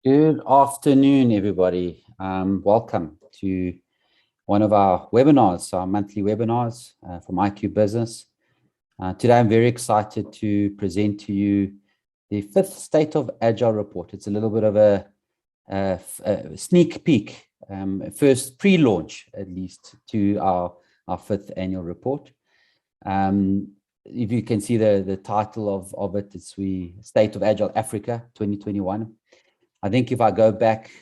Good afternoon, everybody. Welcome to one of our webinars, our monthly webinars from IQ Business. Today, I'm very excited to present to you the 5th State of Agile report. It's a little bit of a sneak peek, first pre-launch, at least, to our 5th annual report. If you can see the title of it, it's State of Agile Africa 2021. I think if I go back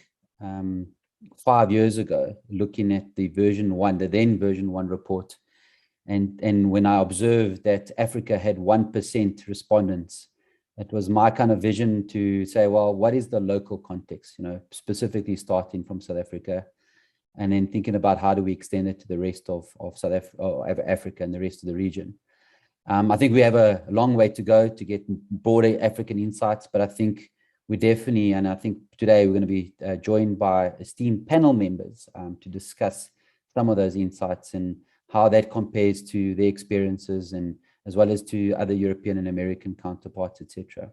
5 years ago, looking at the then version 1 report, and when I observed that Africa had 1% respondents, it was my kind of vision to say, well, what is the local context, specifically starting from South Africa, and then thinking about how do we extend it to the rest of Africa and the rest of the region. I think we have a long way to go to get broader African insights, but I think we definitely, and I think today we're going to be joined by esteemed panel members to discuss some of those insights and how that compares to their experiences, and as well as to other European and American counterparts, etc.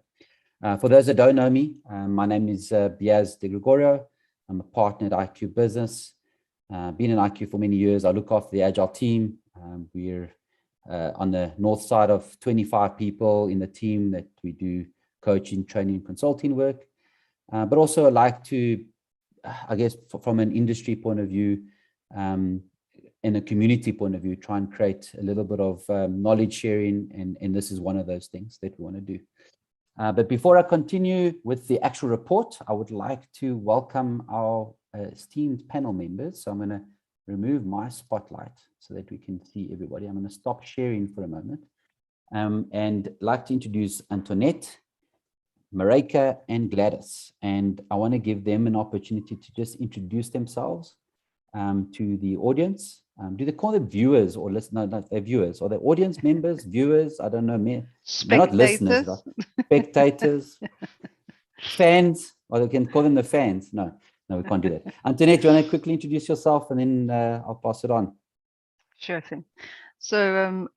For those that don't know me, my name is Biaz De Gregorio. I'm a partner at IQ Business. Been in IQ for many years. I look after the Agile team. We're on the north side of 25 people in the team that we do coaching, training, consulting work, but also I like to, I guess, from an industry point of view, and a community point of view, try and create a little bit of knowledge sharing, and this is one of those things that we want to do. But before I continue with the actual report, I would like to welcome our esteemed panel members. So I'm going to remove my spotlight so that we can see everybody. I'm going to stop sharing for a moment, and like to introduce Antoinette, Marika, and Gladys, and I want to give them an opportunity to just introduce themselves to the audience. Do they call them viewers or listeners? No, they're viewers. Or they're audience members, viewers? I don't know. They're not listeners, right? Spectators, fans, or they can call them the fans. No, we can't do that. Antoinette, do you want to quickly introduce yourself, and then I'll pass it on. Sure thing. So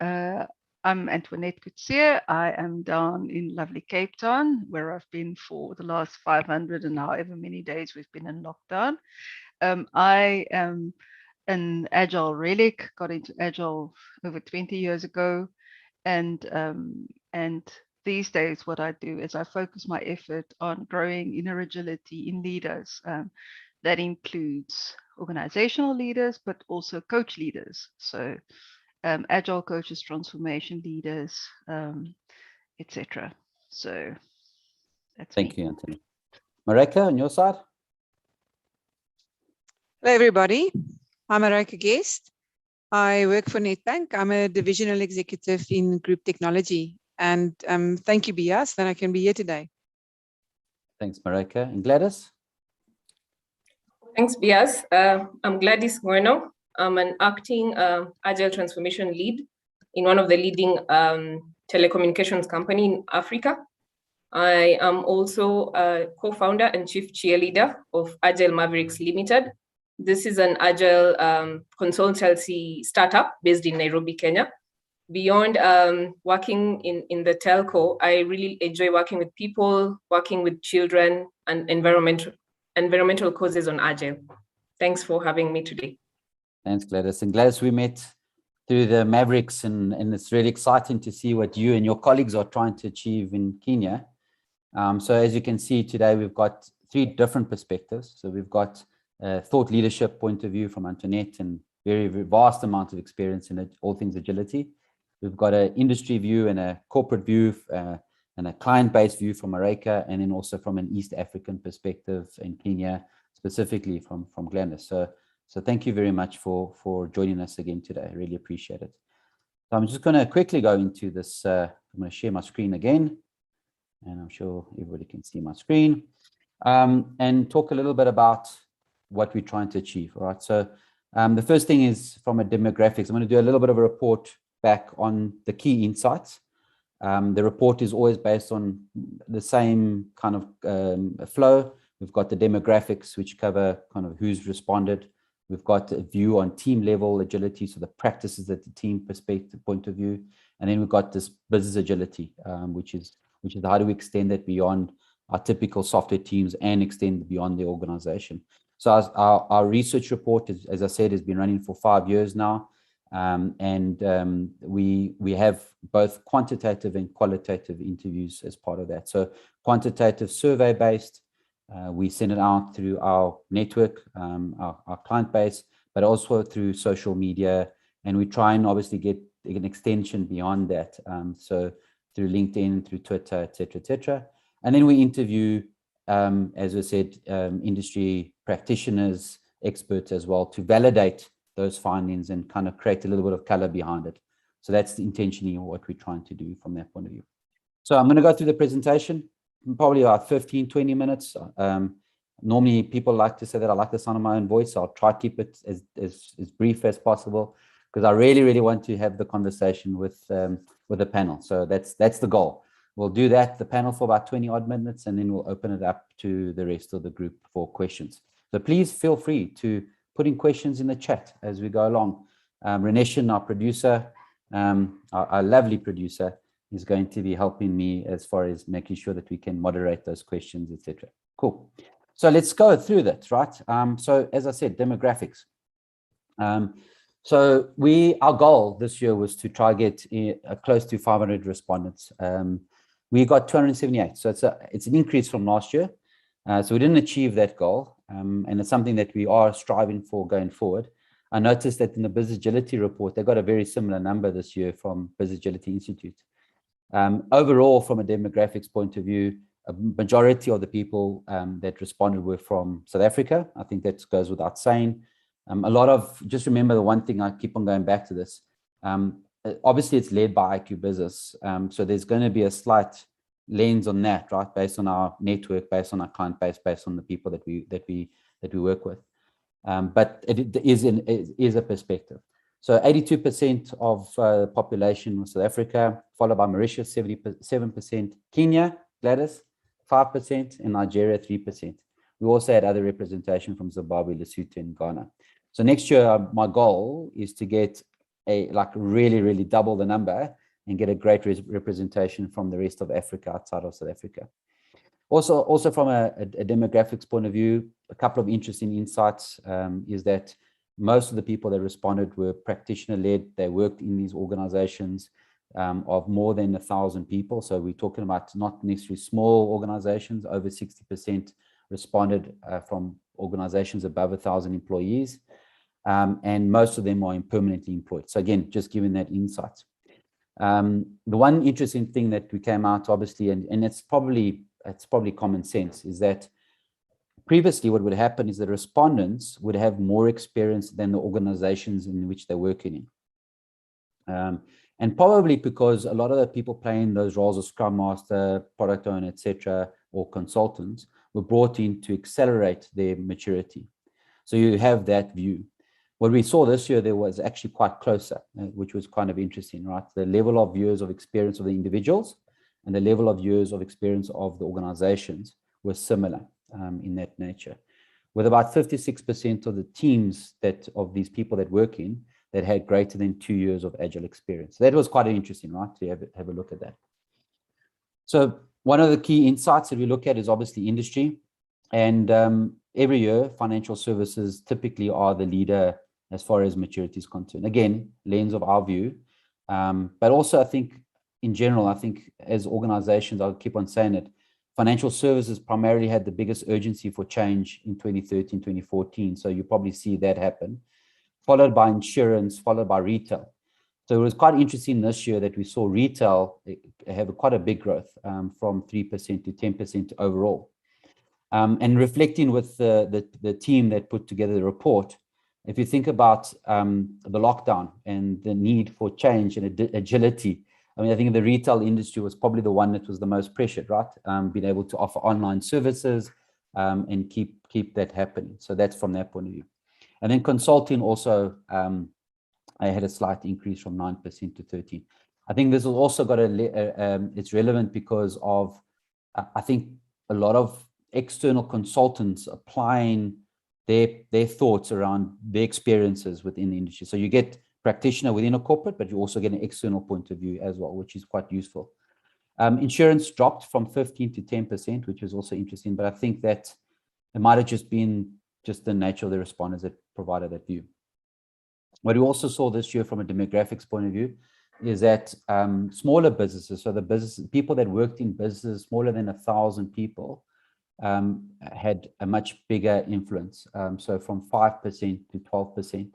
I'm Antoinette Coutier. I am down in lovely Cape Town, where I've been for the last 500 and however many days we've been in lockdown. I am an Agile relic, got into Agile over 20 years ago. And these days what I do is I focus my effort on growing inner agility in leaders. That includes organizational leaders, but also coach leaders. So Agile coaches, transformation leaders, etc. So that's Thank you, Anthony. Marika, on your side? Hello, everybody. I'm Marika Guest. I work for Nedbank. I'm a divisional executive in group technology. And thank you, Bias, that I can be here today. Thanks, Marika. And Gladys? Thanks, Bias. I'm Gladys Bueno. I'm an acting Agile transformation lead in one of the leading telecommunications company in Africa. I am also a co-founder and chief cheerleader of Agile Mavericks Limited. This is an Agile consultancy startup based in Nairobi, Kenya. Beyond working in the telco, I really enjoy working with people, working with children, and environmental causes on Agile. Thanks for having me today. Thanks, Gladys. And Gladys, we met through the Mavericks, and it's really exciting to see what you and your colleagues are trying to achieve in Kenya. So as you can see today, we've got 3 different perspectives. So we've got a thought leadership point of view from Antoinette, and very vast amount of experience in all things agility. We've got an industry view and a corporate view and a client-based view from Marika, and then also from an East African perspective in Kenya, specifically from Gladys. So thank you very much for joining us again today. I really appreciate it. So I'm just going to quickly go into this. I'm going to share my screen again, and I'm sure everybody can see my screen, and talk a little bit about what we're trying to achieve. All right. So the first thing is from a demographics. I'm going to do a little bit of a report back on the key insights. The report is always based on the same kind of flow. We've got the demographics, which cover kind of who's responded. We've got a view on team level agility, so the practices at the team perspective point of view. And then we've got this business agility, which is how do we extend that beyond our typical software teams and extend beyond the organization. So our research report, as I said, has been running for 5 years now. We have both quantitative and qualitative interviews as part of that. So quantitative survey based, we send it out through our network, our client base, but also through social media. And we try and obviously get an extension beyond that. So through LinkedIn, through Twitter, et cetera. And then we interview, as I said, industry practitioners, experts as well, to validate those findings and kind of create a little bit of color behind it. So that's intentionally what we're trying to do from that point of view. So I'm going to go through the presentation, probably about 15, 20 minutes. Normally people like to say that I like the sound of my own voice. So I'll try to keep it as brief as possible, because I really want to have the conversation with the panel. So that's the goal. We'll do that, the panel, for about 20 odd minutes, and then we'll open it up to the rest of the group for questions. So please feel free to put in questions in the chat as we go along. Reneshan, our producer, our lovely producer, is going to be helping me as far as making sure that we can moderate those questions, etc. Cool. So let's go through that, right? So as I said, demographics. So our goal this year was to try get close to 500 respondents. We got 278, so it's an increase from last year. So we didn't achieve that goal, and it's something that we are striving for going forward. I noticed that in the Business Agility report, they got a very similar number this year from Business Agility Institute. Overall, from a demographics point of view, a majority of the people that responded were from South Africa. I think that goes without saying. Just remember the one thing, I keep on going back to this. Obviously, it's led by IQ Business. So there's going to be a slight lens on that, right? Based on our network, based on our client base, based on the people that we work with. But it is a perspective. So 82% of the population was South Africa, followed by Mauritius, 77%, Kenya, Gladys, 5%, and Nigeria, 3%. We also had other representation from Zimbabwe, Lesotho, and Ghana. So next year, my goal is to get really double the number and get a great representation from the rest of Africa outside of South Africa. Also from a demographics point of view, a couple of interesting insights is that most of the people that responded were practitioner-led. They worked in these organizations of more than 1,000 people. So we're talking about not necessarily small organizations. Over 60% responded from organizations above 1,000 employees. And most of them are permanently employed. So again, just giving that insight. The one interesting thing that we came out, obviously, and it's probably common sense, is that previously what would happen is the respondents would have more experience than the organizations in which they're working in. And probably because a lot of the people playing those roles of Scrum Master, Product Owner, etc., or consultants were brought in to accelerate their maturity. So you have that view. What we saw this year, there was actually quite closer, which was kind of interesting, right? The level of years of experience of the individuals and the level of years of experience of the organizations were similar in that nature, with about 56% of the teams of these people that work in that had greater than 2 years of Agile experience. So that was quite interesting, right? To have a look at that. So one of the key insights that we look at is obviously industry. And every year, financial services typically are the leader as far as maturity is concerned. Again, lens of our view. But also, I think, in general, I think as organizations, I'll keep on saying it, financial services primarily had the biggest urgency for change in 2013, 2014. So you probably see that happen, followed by insurance, followed by retail. So it was quite interesting this year that we saw retail have quite a big growth from 3% to 10% overall. And reflecting with the team that put together the report, if you think about the lockdown and the need for change and agility, I mean, I think the retail industry was probably the one that was the most pressured, right? Being able to offer online services and keep that happening. So that's from that point of view. And then consulting also, I had a slight increase from 9% to 13%. I think this has also got it's relevant because of, I think, a lot of external consultants applying their thoughts around their experiences within the industry. So you get practitioner within a corporate, but you also get an external point of view as well, which is quite useful. Insurance dropped from 15 to 10%, which is also interesting, but I think that it might have just been just the nature of the responders that provided that view. What we also saw this year from a demographics point of view is that smaller businesses, so the people that worked in businesses smaller than 1,000 people, had a much bigger influence. So from 5% to 12%.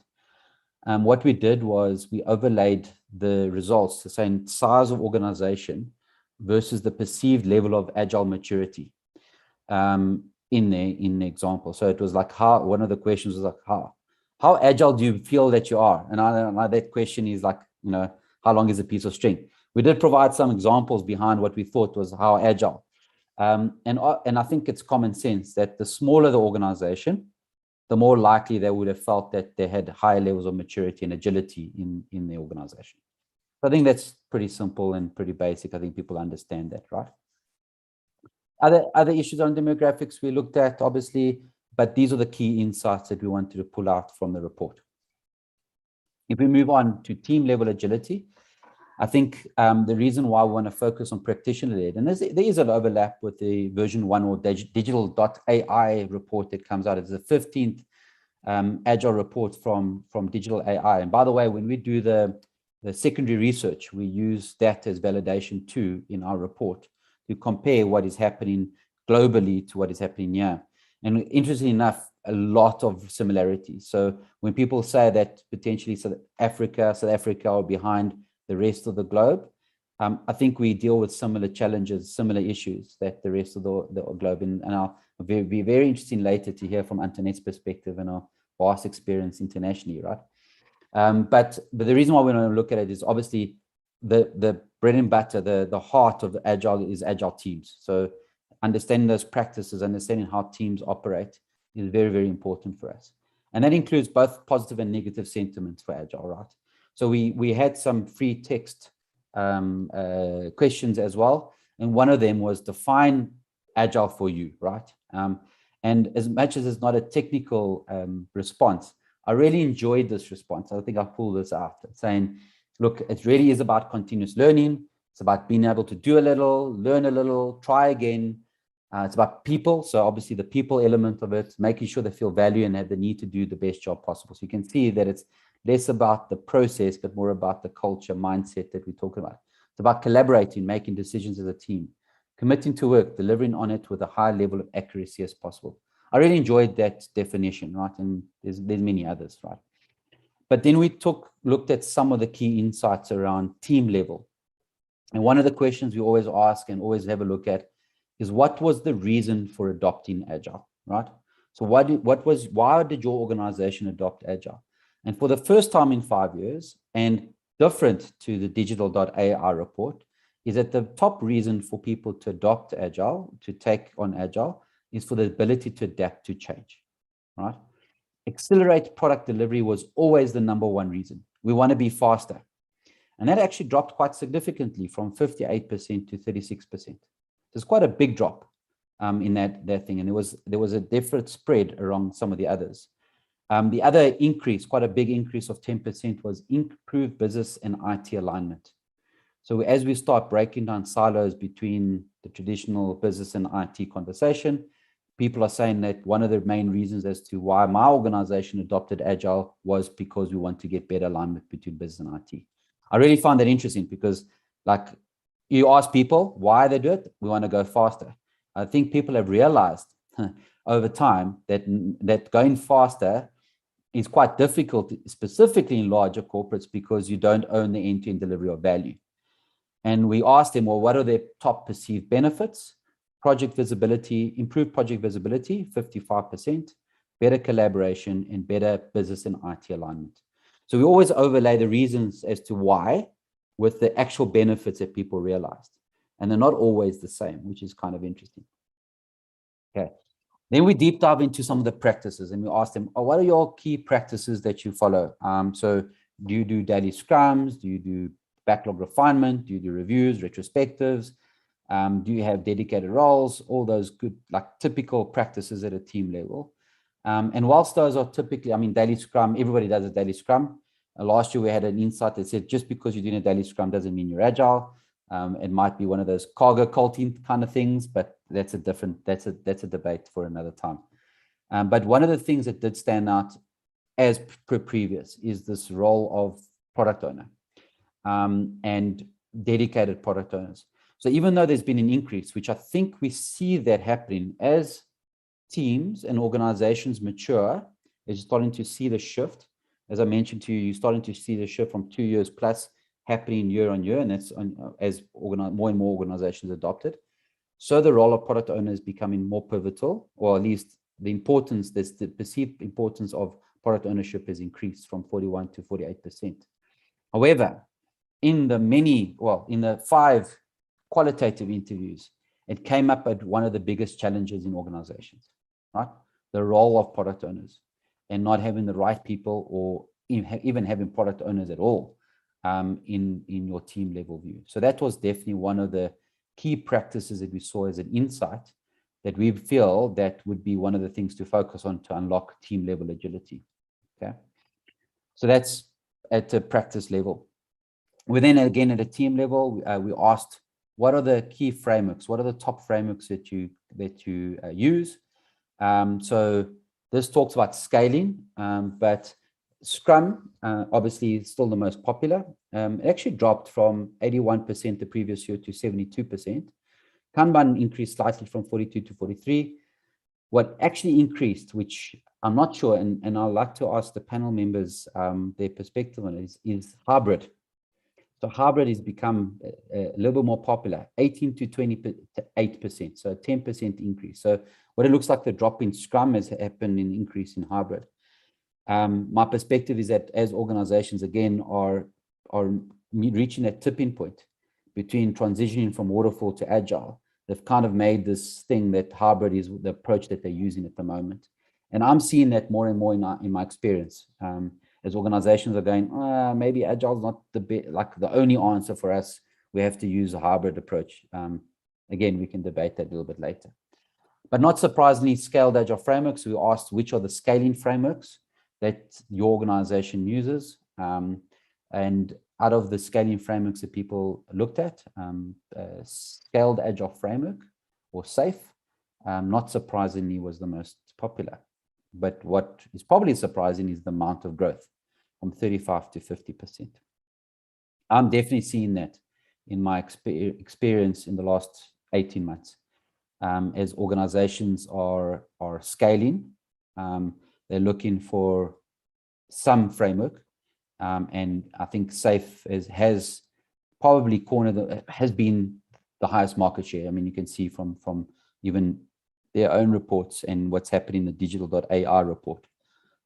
What we did was we overlaid the results to say size of organization versus the perceived level of agile maturity in the example. So it was like one of the questions was like how agile do you feel that you are? And that question is like, how long is a piece of string? We did provide some examples behind what we thought was how agile. And I think it's common sense that the smaller the organization, the more likely they would have felt that they had higher levels of maturity and agility in the organization. So I think that's pretty simple and pretty basic. I think people understand that, right? Other issues on demographics we looked at, obviously, but these are the key insights that we wanted to pull out from the report. If we move on to team level agility, I think the reason why we want to focus on practitioner-led, and there is an overlap with the version 1 or digital.ai report that comes out. It's the 15th Agile report from Digital AI. And by the way, when we do the secondary research, we use that as validation too in our report to compare what is happening globally to what is happening here. And interestingly enough, a lot of similarities. So when people say that potentially South Africa are behind the rest of the globe, I think we deal with similar challenges, similar issues that the rest of the globe. And I'll be very interesting later to hear from Antoinette's perspective and our vast experience internationally, right? But the reason why we want to look at it is obviously the bread and butter, the heart of Agile is Agile teams. So understanding those practices, understanding how teams operate is very, very important for us. And that includes both positive and negative sentiments for Agile, right? So we had some free text questions as well. And one of them was define Agile for you, right? And as much as it's not a technical response, I really enjoyed this response. I think I'll pull this out saying, look, it really is about continuous learning. It's about being able to do a little, learn a little, try again. It's about people. So obviously the people element of it, making sure they feel value and have the need to do the best job possible. So you can see that it's less about the process, but more about the culture mindset that we're talking about. It's about collaborating, making decisions as a team, committing to work, delivering on it with a high level of accuracy as possible. I really enjoyed that definition, right? And there's many others, right? But then we looked at some of the key insights around team level. And one of the questions we always ask and always have a look at is what was the reason for adopting Agile, right? So why did your organization adopt Agile? And for the first time in 5 years, and different to the digital.ai report, is that the top reason for people to adopt Agile, to take on Agile, is for the ability to adapt to change, right? Accelerate product delivery was always the number one reason. We want to be faster. And that actually dropped quite significantly from 58% to 36%. There's quite a big drop in that thing. And there was a different spread around some of the others. The other increase, quite a big increase of 10%, was improved business and IT alignment. So as we start breaking down silos between the traditional business and IT conversation, people are saying that one of the main reasons as to why my organization adopted Agile was because we want to get better alignment between business and IT. I really find that interesting because, like, you ask people why they do it, we want to go faster. I think people have realized over time that going faster is quite difficult, specifically in larger corporates, because you don't own the end-to-end delivery of value. And we asked them, well, what are their top perceived benefits? Project visibility, improved project visibility, 55%, better collaboration, and better business and IT alignment. So we always overlay the reasons as to why with the actual benefits that people realized. And they're not always the same, which is kind of interesting. Okay. Then we deep dive into some of the practices and we ask them, oh, what are your key practices that you follow? So do you do daily scrums? Do you do backlog refinement? Do you do reviews, retrospectives? Do you have dedicated roles? All those good, like typical practices at a team level. And whilst those are typically, I mean, daily scrum, everybody does a daily scrum. Last year we had an insight that said, just because you're doing a daily scrum doesn't mean you're Agile. It might be one of those cargo culting kind of things, but that's a debate for another time. But one of the things that did stand out as per previous is this role of product owner and dedicated product owners. So even though there's been an increase, which I think we see that happening as teams and organizations mature, is starting to see the shift. As I mentioned to you, you're starting to see the shift from 2 years plus happening year on year, and that's as more and more organizations adopt it. So the role of product owner is becoming more pivotal, or at least the importance, the perceived importance of product ownership has increased from 41 to 48%. However, in the 5 qualitative interviews, it came up at one of the biggest challenges in organizations, right? The role of product owners and not having the right people, or even having product owners at all in your team level view. So that was definitely one of the key practices that we saw as an insight that we feel that would be one of the things to focus on to unlock team level agility. Okay, so that's at a practice level. We then again at a team level, we asked, what are the key frameworks? What are the top frameworks that you use? So this talks about scaling, but Scrum obviously is still the most popular. It actually dropped from 81% the previous year to 72%. Kanban increased slightly from 42 to 43. What actually increased, which I'm not sure, and I'd like to ask the panel members their perspective on it, is hybrid. So hybrid has become a little bit more popular, 18 to 28%, so a 10% increase. So what it looks like the drop in Scrum has happened in increase in hybrid. My perspective is that as organizations again are reaching that tipping point between transitioning from waterfall to agile, they've kind of made this thing that hybrid is the approach that they're using at the moment. And I'm seeing that more and more in my experience. As organizations are going, maybe agile is not the only answer for us. We have to use a hybrid approach. Again, we can debate that a little bit later. But not surprisingly, scaled agile frameworks. We asked which are the scaling frameworks that your organization uses. And out of the scaling frameworks that people looked at, scaled agile framework, or SAFe, not surprisingly was the most popular. But what is probably surprising is the amount of growth, from 35 to 50%. I'm definitely seeing that in my experience in the last 18 months. As organizations are scaling, they're looking for some framework. And I think SAFe has probably has been the highest market share. I mean, you can see from even their own reports and what's happening in the digital.ai report.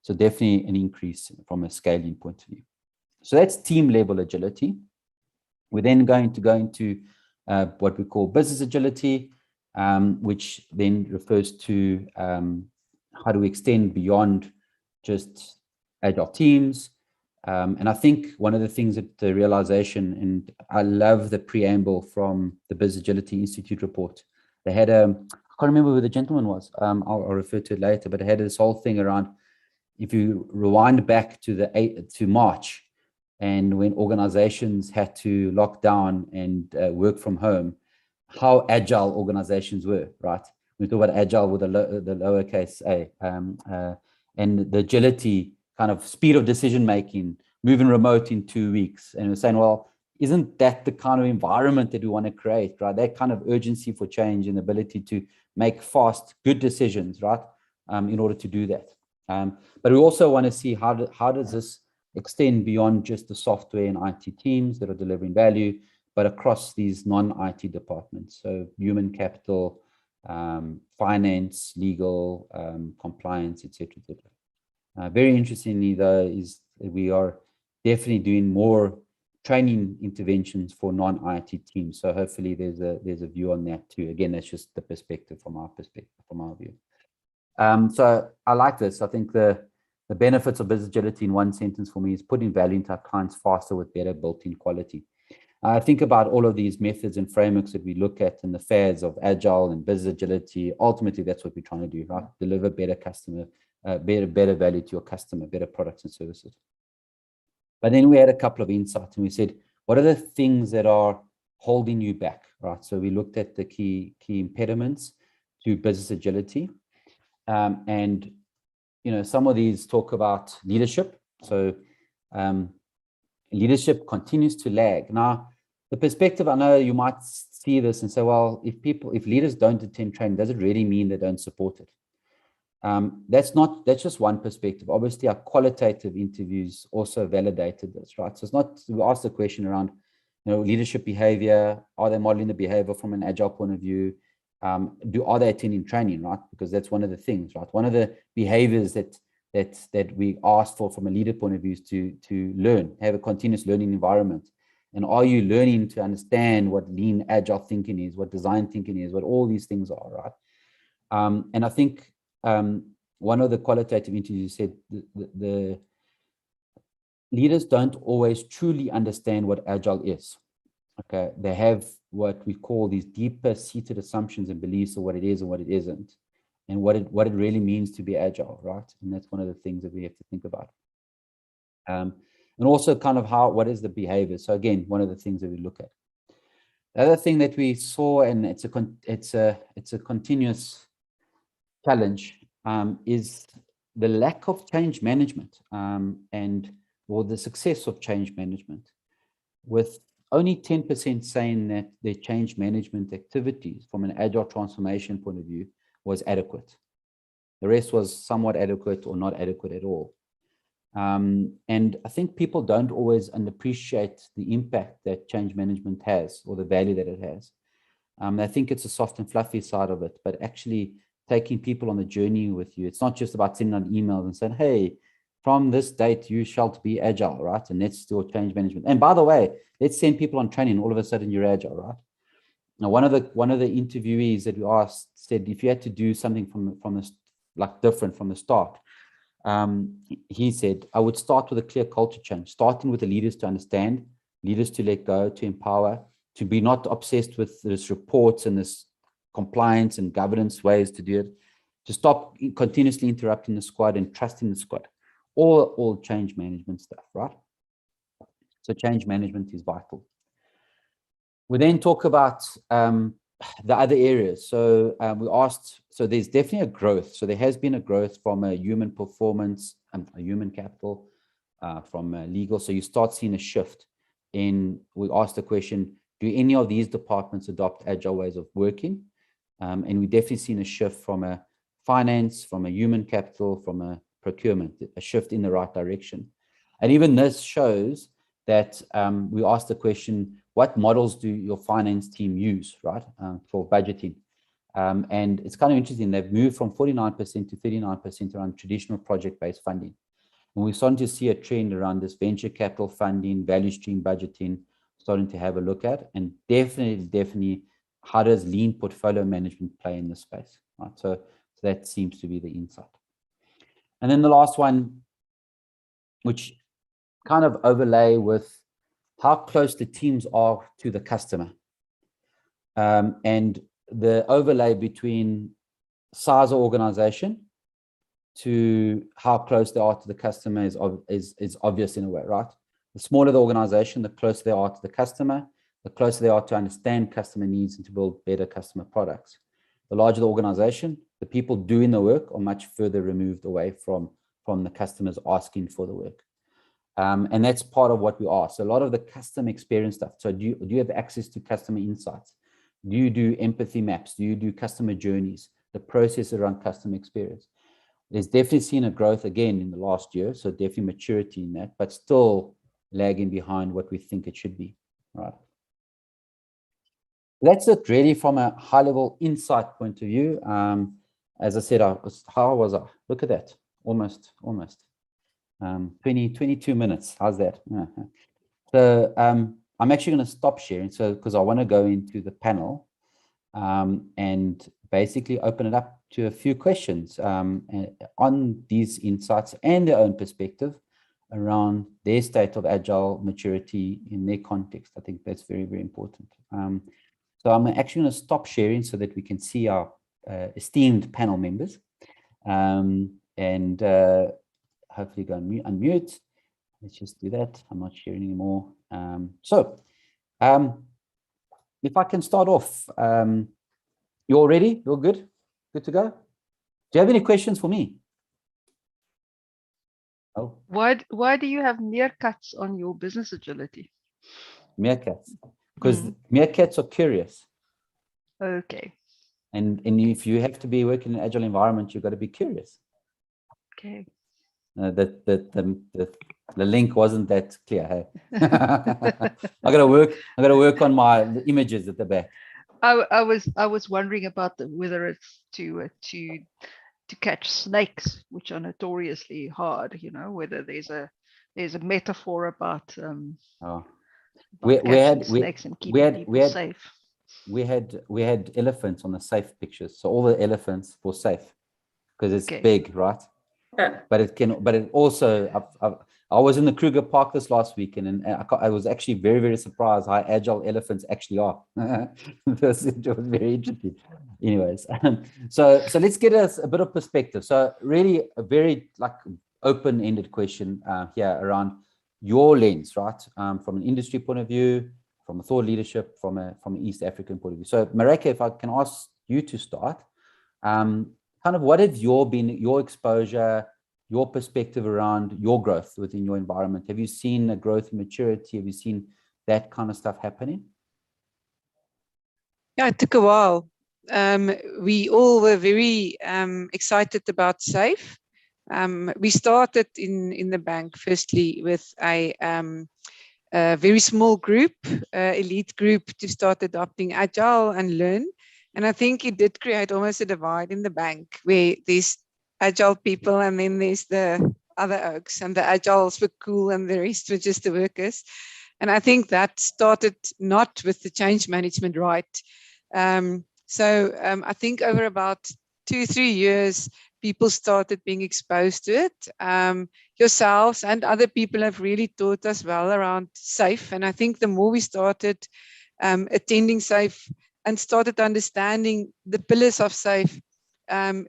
So definitely an increase from a scaling point of view. So that's team level agility. We're then going to go into what we call business agility, which then refers to how do we extend beyond just agile teams. And I think one of the things that the realization, and I love the preamble from the Business Agility Institute report. They had I can't remember who the gentleman was. I'll refer to it later, but it had this whole thing around, if you rewind back to March, and when organizations had to lock down and work from home, how agile organizations were, right? We talk about agile with the lowercase a, and the agility, kind of speed of decision making, moving remote in 2 weeks. And we're saying, well, isn't that the kind of environment that we want to create, right? That kind of urgency for change and ability to make fast, good decisions, right? In order to do that. But we also want to see how does this extend beyond just the software and IT teams that are delivering value, but across these non-IT departments. So human capital, finance, legal, compliance, etc., etc. Very interestingly, though, is that we are definitely doing more training interventions for non-IT teams. So hopefully there's a view on that too. Again, that's just the perspective from our view. So I like this. I think the benefits of business agility in one sentence for me is putting value into our clients faster with better built-in quality. I think about all of these methods and frameworks that we look at in the fads of agile and business agility. Ultimately, that's what we're trying to do, right? Deliver better better value to your customer, better products and services. But then we had a couple of insights, and we said, what are the things that are holding you back, right? So we looked at the key impediments to business agility. And, you know, some of these talk about leadership. So leadership continues to lag. Now, the perspective, I know you might see this and say, well, if leaders don't attend training, does it really mean they don't support it? That's just one perspective. Obviously, our qualitative interviews also validated this, right? So it's not, we asked the question around, you know, leadership behavior. Are they modeling the behavior from an agile point of view? Are they attending training, right? Because that's one of the things, right? One of the behaviors that we asked for from a leader point of view is to learn, have a continuous learning environment. And are you learning to understand what lean agile thinking is, what design thinking is, what all these things are, right? And I think one of the qualitative interviews said the leaders don't always truly understand what agile is. Okay, they have what we call these deeper seated assumptions and beliefs of what it is and what it isn't, and what it really means to be agile, right? And that's one of the things that we have to think about. And also kind of what is the behavior? So again, one of the things that we look at. The other thing that we saw, and it's a continuous challenge, is the lack of change management or the success of change management, with only 10% saying that their change management activities from an agile transformation point of view was adequate. The rest was somewhat adequate or not adequate at all. And I think people don't always appreciate the impact that change management has or the value that it has. I think it's a soft and fluffy side of it, but actually taking people on the journey with you. It's not just about sending out emails and saying, hey, from this date, you shall be agile, right? And that's still change management. And by the way, let's send people on training. All of a sudden, you're agile, right? Now, one of the interviewees that we asked said, if you had to do something from the like different from the start, he said, I would start with a clear culture change, starting with the leaders to understand, leaders to let go, to empower, to be not obsessed with this reports and this compliance and governance ways to do it, to stop continuously interrupting the squad and trusting the squad. All change management stuff, right? So change management is vital. We then talk about the other areas. So we asked, so there's definitely a growth. So there has been a growth from a human performance, a human capital, from legal. So you start seeing a shift in, we asked the question, do any of these departments adopt agile ways of working? And we definitely seen a shift from a finance, from a human capital, from a procurement, a shift in the right direction. And even this shows that we asked the question, what models do your finance team use, right, for budgeting? And it's kind of interesting, they've moved from 49% to 39% around traditional project-based funding. And we're starting to see a trend around this venture capital funding, value stream budgeting, starting to have a look at, and definitely, how does lean portfolio management play in this space, right? So that seems to be the insight. And then the last one, which kind of overlay with how close the teams are to the customer, and the overlay between size of organization to how close they are to the customer is obvious in a way, right? The smaller the organization, the closer they are to the customer, the closer they are to understand customer needs and to build better customer products. The larger the organization, the people doing the work are much further removed away from the customers asking for the work. And that's part of what we are. So a lot of the customer experience stuff. So do you have access to customer insights? Do you do empathy maps? Do you do customer journeys? The process around customer experience. There's definitely seen a growth again in the last year. So definitely maturity in that, but still lagging behind what we think it should be, right? That's it really from a high level insight point of view. As I said, how was I? Look at that, almost 22 minutes. How's that? So I'm actually going to stop sharing, so because I want to go into the panel and basically open it up to a few questions on these insights and their own perspective around their state of agile maturity in their context. I think that's very, very important. So I'm actually going to stop sharing so that we can see our esteemed panel members, and hopefully go and unmute. Let's just do that. I'm not sharing anymore. So if I can start off, you all ready? You're good? Good to go? Do you have any questions for me? Oh, Why do you have meerkats on your business agility? meerkats. Because meerkats are curious. Okay. And if you have to be working in an agile environment, you've got to be curious. Okay. The link wasn't that clear. Hey? I gotta work on my images at the back. I was wondering about whether it's to catch snakes, which are notoriously hard. You know, whether there's a metaphor about Oh. catching snakes and keeping people safe. We had elephants on the safe pictures, so all the elephants were safe because it's big, right? But it also, I was in the Kruger Park this last weekend, and I was actually very, very surprised how agile elephants actually are. It was very interesting. Anyways, so let's get us a bit of perspective. So really a very open-ended question here around your lens, right? From an industry point of view, from a thought leadership, from an East African point of view. So Mareka, if I can ask you to start, kind of what have been your exposure, your perspective around your growth within your environment? Have you seen a growth in maturity? Have you seen that kind of stuff happening? Yeah, it took a while. We all were very excited about SAFE. We started in the bank firstly with a very small group, elite group, to start adopting Agile and learn. And I think it did create almost a divide in the bank where there's Agile people and then there's the other oaks, and the Agiles were cool and the rest were just the workers. And I think that started not with the change management right. I think over about 2-3 years, people started being exposed to it. Yourselves and other people have really taught us well around SAFE. And I think the more we started attending SAFE and started understanding the pillars of SAFE,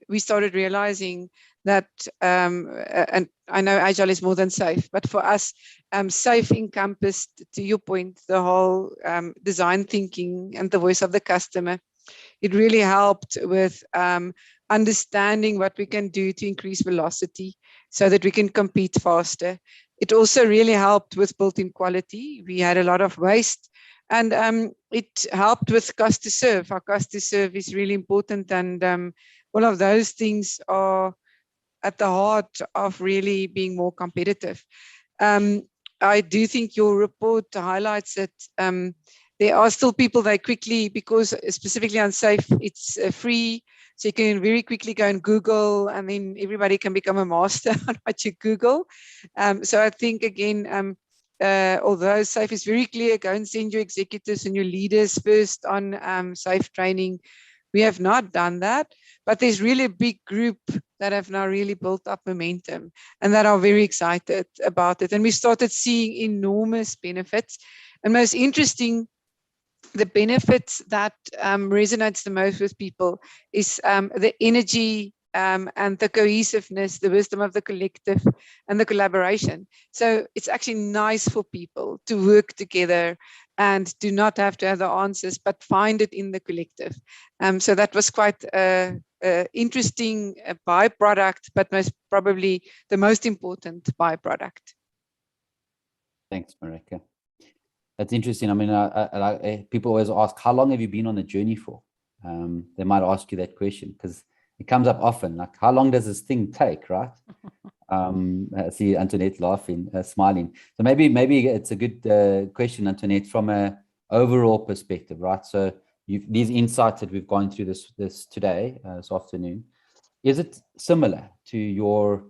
we started realizing that, and I know Agile is more than SAFE, but for us, SAFE encompassed, to your point, the whole design thinking and the voice of the customer. It really helped with understanding what we can do to increase velocity so that we can compete faster. It also really helped with built-in quality. We had a lot of waste, and it helped with cost to serve. Our cost to serve is really important, and all of those things are at the heart of really being more competitive. I do think your report highlights that there are still people that quickly, because specifically on SAFE, it's free. So you can very quickly go and Google, and then everybody can become a master on what you Google. So I think, again, although SAFE is very clear, go and send your executives and your leaders first on SAFE training. We have not done that, but there's really a big group that have now really built up momentum and that are very excited about it. And we started seeing enormous benefits. And most interesting, the benefits that resonates the most with people is the energy and the cohesiveness, the wisdom of the collective, and the collaboration. So it's actually nice for people to work together and do not have to have the answers, but find it in the collective. So that was quite an interesting byproduct, but most probably the most important byproduct. Thanks, Mareka. That's interesting. I mean, people always ask, how long have you been on the journey for? They might ask you that question because it comes up often. Like, how long does this thing take, right? I see Antoinette laughing, smiling. So maybe it's a good question, Antoinette, from a overall perspective, right? So these insights that we've gone through this today, this afternoon, is it similar to your,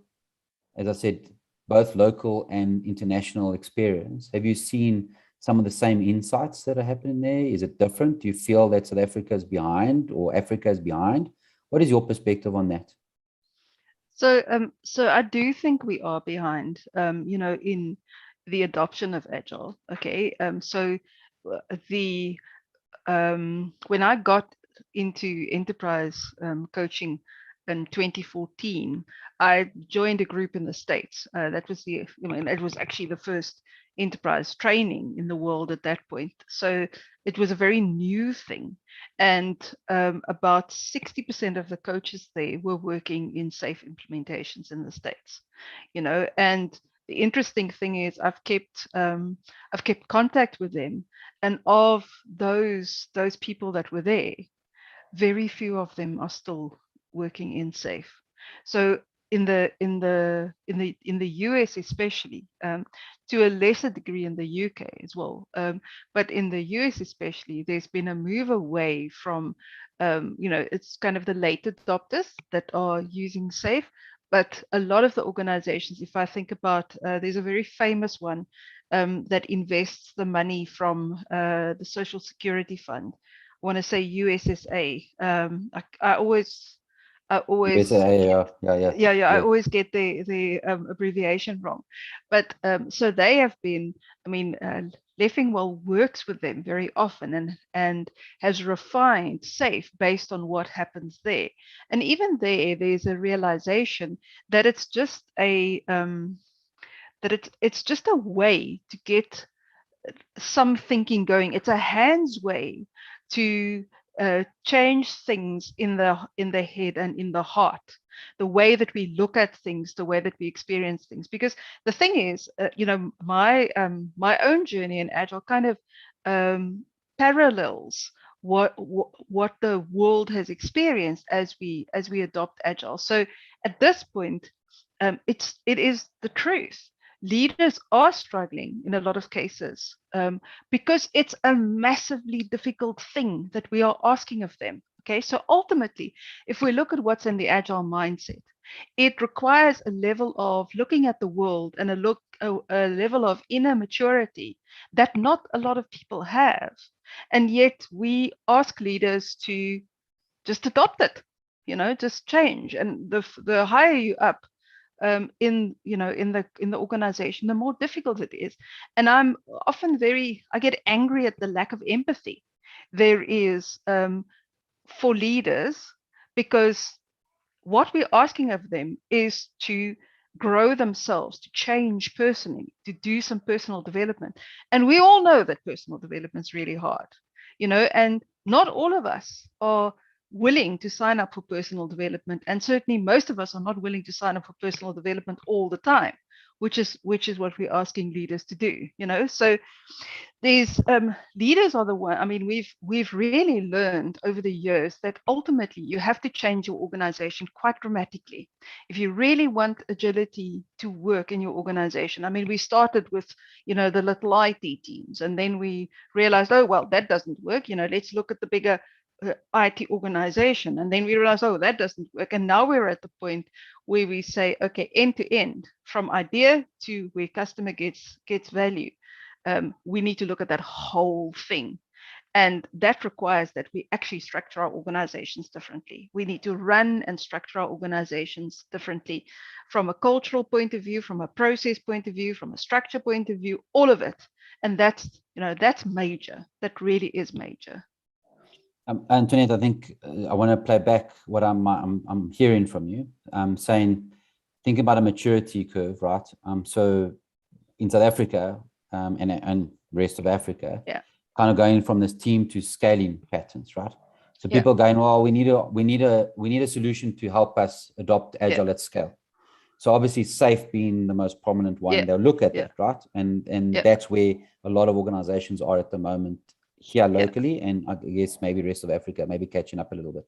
as I said, both local and international experience? Have you seen some of the same insights that are happening there? Is it different? Do you feel that South Africa is behind or Africa is behind? What is your perspective on that? So I do think we are behind, in the adoption of Agile. Okay. When I got into enterprise coaching, in 2014, I joined a group in the States. That was it was actually the first enterprise training in the world at that point. So it was a very new thing. And about 60% of the coaches there were working in safe implementations in the States, and the interesting thing is I've kept contact with them, and of those people that were there, very few of them are still working in safe. So in the US especially, to a lesser degree in the UK as well, but in the US especially, there's been a move away from, it's kind of the late adopters that are using safe. But a lot of the organizations, if I think about, there's a very famous one that invests the money from the Social Security Fund. I want to say USSA. I always USA, yeah, I always get the abbreviation wrong. But so they have been, Leffingwell works with them very often and has refined safe based on what happens there. And even there's a realization that it's just it's just a way to get some thinking going. It's a hands way to change things in the head and in the heart, the way that we look at things, the way that we experience things. Because the thing is, my own journey in Agile kind of parallels what the world has experienced as we adopt Agile. So at this point, it is the truth. Leaders are struggling in a lot of cases because it's a massively difficult thing that we are asking of them. Okay, so ultimately, if we look at what's in the Agile mindset, it requires a level of looking at the world and a level of inner maturity that not a lot of people have. And yet we ask leaders to just adopt it, just change. And the higher you up, in the organization, the more difficult it is. And I'm often I get angry at the lack of empathy there is for leaders, because what we're asking of them is to grow themselves, to change personally, to do some personal development. And we all know that personal development is really hard, and not all of us are willing to sign up for personal development. And certainly most of us are not willing to sign up for personal development all the time, which is what we're asking leaders to do, So these leaders are the one. We've really learned over the years that ultimately you have to change your organization quite dramatically if you really want agility to work in your organization. We started with the little IT teams, and then we realized, oh well, that doesn't work. Let's look at the bigger IT organization, and then we realized, oh, that doesn't work. And now we're at the point where we say, okay, end to end, from idea to where customer gets value. We need to look at that whole thing. And that requires that we actually structure our organizations differently. We need to run and structure our organizations differently from a cultural point of view, from a process point of view, from a structure point of view, all of it. And that's major. That really is major. Antoinette, I think I want to play back what I'm hearing from you. Saying, think about a maturity curve, right? So in South Africa, and rest of Africa, kind of going from this team to scaling patterns, right? So people going, well, we need a solution to help us adopt Agile at scale. So obviously safe being the most prominent one, they'll look at that, right? And that's where a lot of organizations are at the moment here locally, and I guess maybe rest of Africa, maybe catching up a little bit.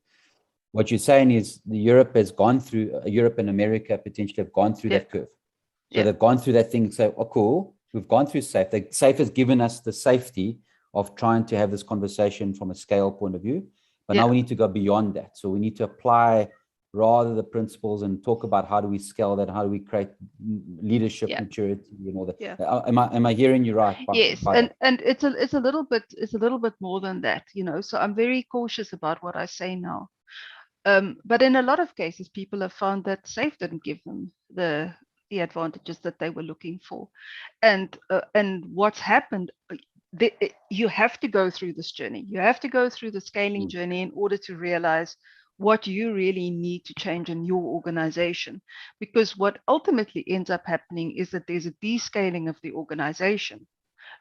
What you're saying is Europe and America potentially have gone through that curve. So they've gone through that thing and say, oh, cool, we've gone through safe. Safe has given us the safety of trying to have this conversation from a scale point of view. But now we need to go beyond that. So we need to apply rather the principles and talk about how do we scale that, how do we create leadership maturity and all that. Am I hearing you right? Yes, and it's a little bit more than that, So I'm very cautious about what I say now. But in a lot of cases, people have found that safe didn't give them the advantages that they were looking for, and what's happened. You have to go through this journey. You have to go through the scaling journey in order to realize what you really need to change in your organization. Because what ultimately ends up happening is that there's a descaling of the organization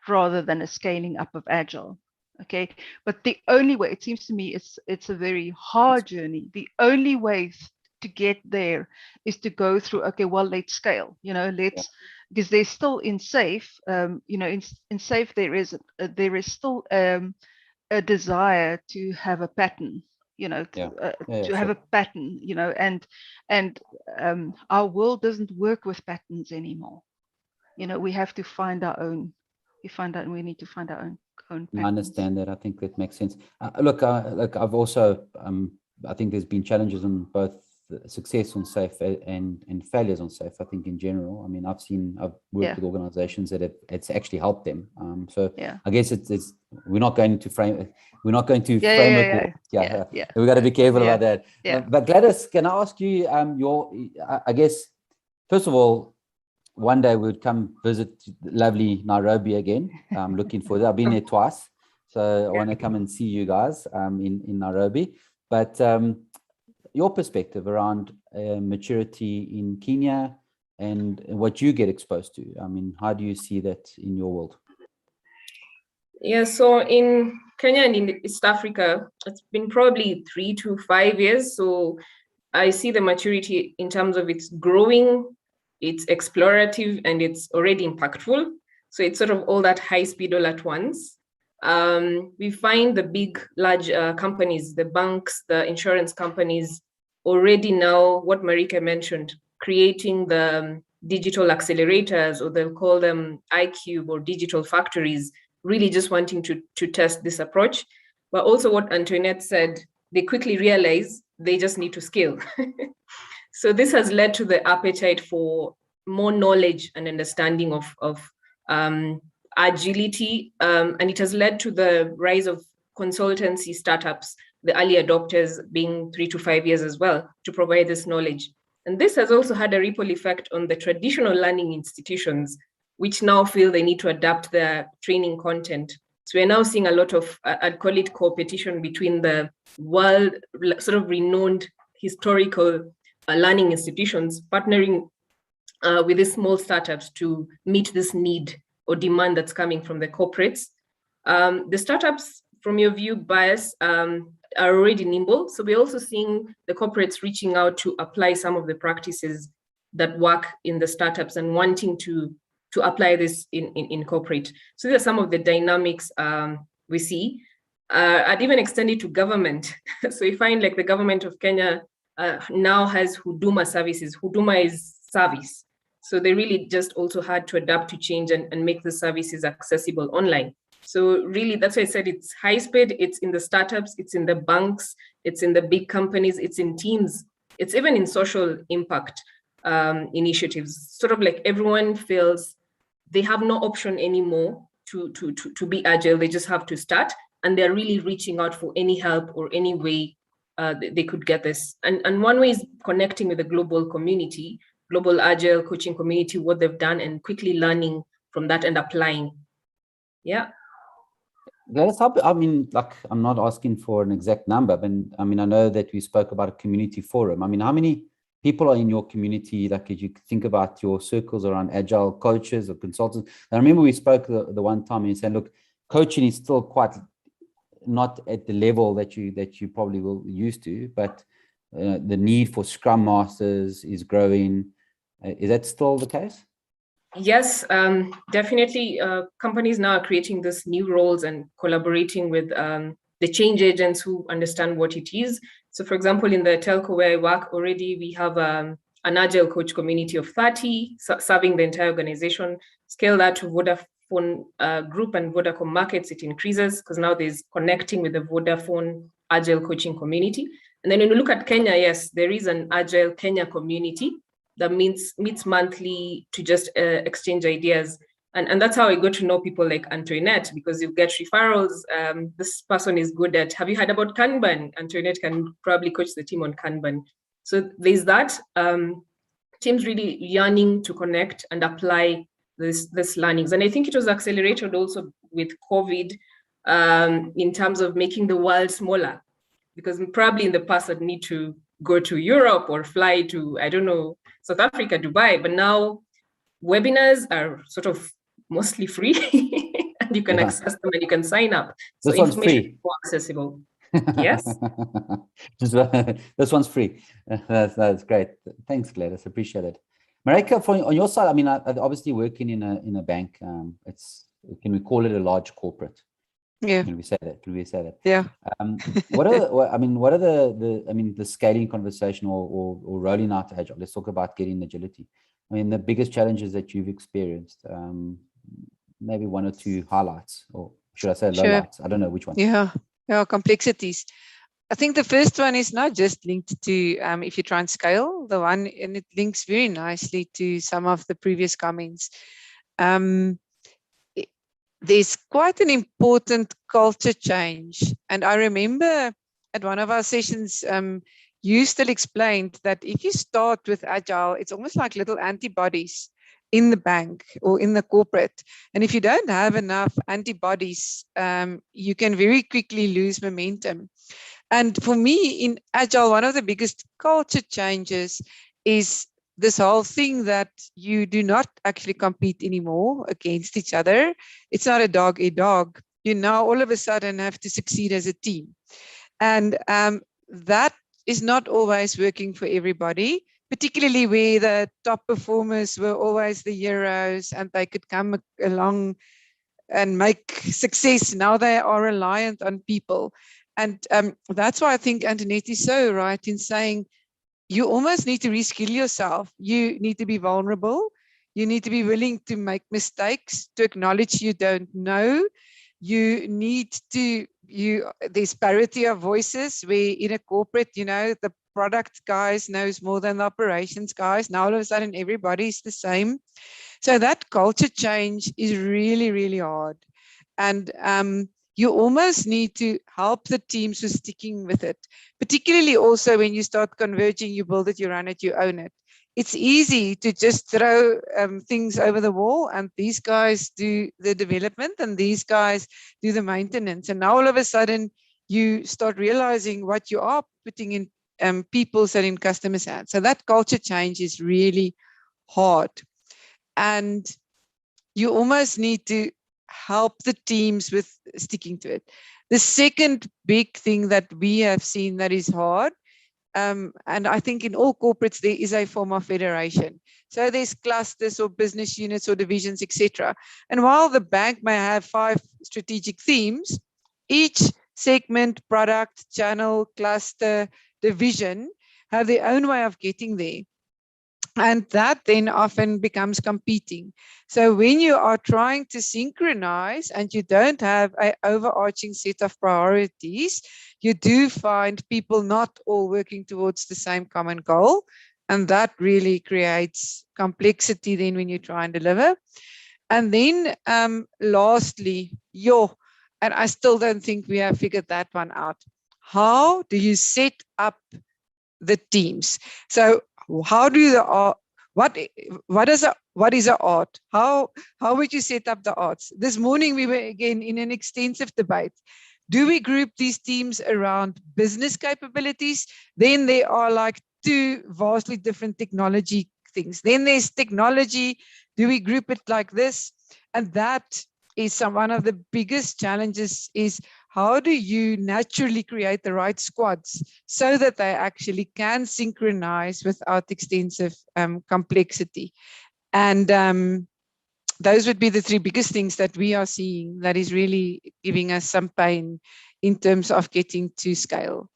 rather than a scaling up of Agile. Okay, but the only way, it seems to me, it's a very hard journey. The only way to get there is to go through, okay, well, let's scale, let's, because there's still in SAFE, in SAFE there is still a desire to have a pattern, to have a pattern, and our world doesn't work with patterns anymore. We have to find our own. We need to find our own patterns. I understand that. I think that makes sense. Look, I've also, I think there's been challenges on both success on SAFE and failures on SAFE. I think in general, I mean, I've worked with organizations that it's actually helped them. So I guess it's we're not going to frame it. We've got to be careful about that. But Gladys, can I ask you, I guess, first of all, one day we'd come visit lovely Nairobi again. I'm looking forward. I've been there twice, so I want to come and see you guys in Nairobi. But your perspective around maturity in Kenya and what you get exposed to. I mean, how do you see that in your world? Yeah, so in Kenya and in East Africa, it's been probably 3 to 5 years. So I see the maturity in terms of it's growing, it's explorative, and it's already impactful. So it's sort of all that high speed all at once. We find the big, large companies, the banks, the insurance companies, already now, what Marika mentioned, creating the digital accelerators, or they'll call them iCube or digital factories, really just wanting to test this approach. But also what Antoinette said, they quickly realize they just need to scale. So this has led to the appetite for more knowledge and understanding of agility, and it has led to the rise of consultancy startups, the early adopters being 3 to 5 years as well, to provide this knowledge. And this has also had a ripple effect on the traditional learning institutions, which now feel they need to adapt their training content. So we're now seeing a lot of, I'd call it competition between the world sort of renowned historical learning institutions partnering with these small startups to meet this need or demand that's coming from the corporates. The startups, from your view, bias, are already nimble. So we're also seeing the corporates reaching out to apply some of the practices that work in the startups and wanting to apply this in corporate. So these are some of the dynamics we see. I'd even extend it to government. So we find like the government of Kenya now has Huduma services. Huduma is service. So they really just also had to adapt to change and make the services accessible online. So really, that's why I said it's high speed, it's in the startups, it's in the banks, it's in the big companies, it's in teams, it's even in social impact initiatives. Sort of like everyone feels they have no option anymore to be agile, they just have to start, and they're really reaching out for any help or any way they could get this. And one way is connecting with the global community, global agile coaching community, what they've done, and quickly learning from that and applying. Yeah. I mean, like, I'm not asking for an exact number, but I mean, I know that we spoke about a community forum. I mean, how many people are in your community? Like, if you think about your circles around agile coaches or consultants. I remember we spoke the one time and you said, look, coaching is still quite not at the level that you probably will used to, but the need for Scrum Masters is growing. Is that still the case? Yes, definitely. Companies now are creating these new roles and collaborating with the change agents who understand what it is. So for example, in the telco where I work already, we have an agile coach community of 30 serving the entire organization. Scale that to Vodafone group and Vodacom markets, it increases because now there's connecting with the Vodafone agile coaching community. And then when you look at Kenya, yes, there is an agile Kenya community that meets monthly to just exchange ideas. And that's how I got to know people like Antoinette, because you get referrals. This person is good at, have you heard about Kanban? Antoinette can probably coach the team on Kanban. So there's that. Teams really yearning to connect and apply this learnings. And I think it was accelerated also with COVID in terms of making the world smaller. because probably in the past I'd need to go to Europe or fly to, I don't know, South Africa, Dubai, but now webinars are sort of mostly free and you can access them and you can sign up. So This one's information free. is more accessible. Yes. This one's free. That's great. Thanks, Gladys. Appreciate it. Marika, on your side, I mean, obviously working in a bank, can we call it a large corporate? Yeah. Can we say that? Can we say that? Yeah. What are the scaling conversation or rolling out Agile? Let's talk about getting agility. I mean, the biggest challenges that you've experienced, maybe one or two highlights, or should I say lowlights? I don't know which one. Yeah, complexities. I think the first one is not just linked to if you try and scale the one, and it links very nicely to some of the previous comments. There's quite an important culture change. And I remember at one of our sessions, you still explained that if you start with Agile, it's almost like little antibodies in the bank or in the corporate. And if you don't have enough antibodies, you can very quickly lose momentum. And for me in Agile, one of the biggest culture changes is this whole thing that you do not actually compete anymore against each other. It's not a dog eat dog. You now all of a sudden have to succeed as a team. And that is not always working for everybody, particularly where the top performers were always the heroes and they could come along and make success. Now they are reliant on people. And that's why I think Antoinette is so right in saying, you almost need to reskill yourself. You need to be vulnerable. You need to be willing to make mistakes, to acknowledge you don't know. You need to, there's parity of voices where in a corporate, the product guys knows more than the operations guys. Now all of a sudden everybody's the same. So that culture change is really, really hard. And you almost need to help the teams with sticking with it, particularly also when you start converging, you build it, you run it, you own it. It's easy to just throw things over the wall and these guys do the development and these guys do the maintenance. And now all of a sudden you start realizing what you are putting in people's and in customers' hands. So that culture change is really hard. And you almost need to help the teams with sticking to it. The second big thing that we have seen that is hard, and I think in all corporates there is a form of federation. So there's clusters or business units or divisions, etc. And while the bank may have 5 strategic themes, each segment, product, channel, cluster, division have their own way of getting there. And that then often becomes competing. So when you are trying to synchronize and you don't have an overarching set of priorities, you do find people not all working towards the same common goal. And that really creates complexity then when you try and deliver. And then lastly, and I still don't think we have figured that one out. How do you set up the teams? So how do the what is an art? How would you set up the arts? This morning we were again in an extensive debate. Do we group these teams around business capabilities? Then there are like 2 vastly different technology things. Then there's technology. Do we group it like this? And that is one of the biggest challenges is how do you naturally create the right squads so that they actually can synchronize without extensive complexity? And those would be the 3 biggest things that we are seeing that is really giving us some pain in terms of getting to scale.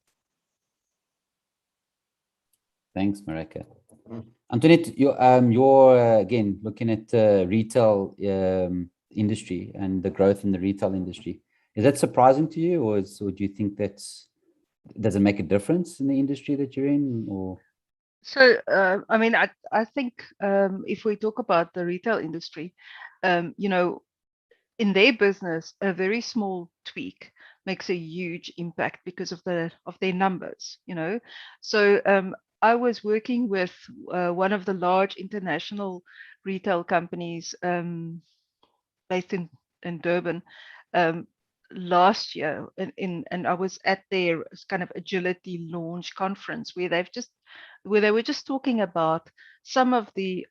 Thanks, Marika. Antoinette, you're again looking at retail industry and the growth in the retail industry. Is that surprising to you, or do you think does it make a difference in the industry that you're in? Or so I mean, I think if we talk about the retail industry, in their business, a very small tweak makes a huge impact because of their numbers. So I was working with one of the large international retail companies based in Durban. last year, and I was at their kind of agility launch conference where they were just talking about some of the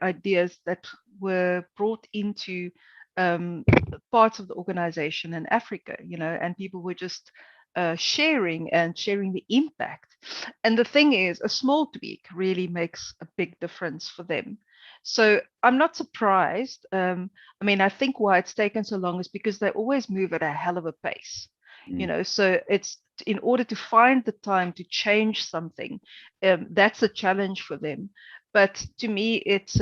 ideas that were brought into parts of the organization in Africa, and people were just sharing the impact. And the thing is, a small tweak really makes a big difference for them. So I'm not surprised. I think why it's taken so long is because they always move at a hell of a pace. So it's in order to find the time to change something, that's a challenge for them. But to me, it's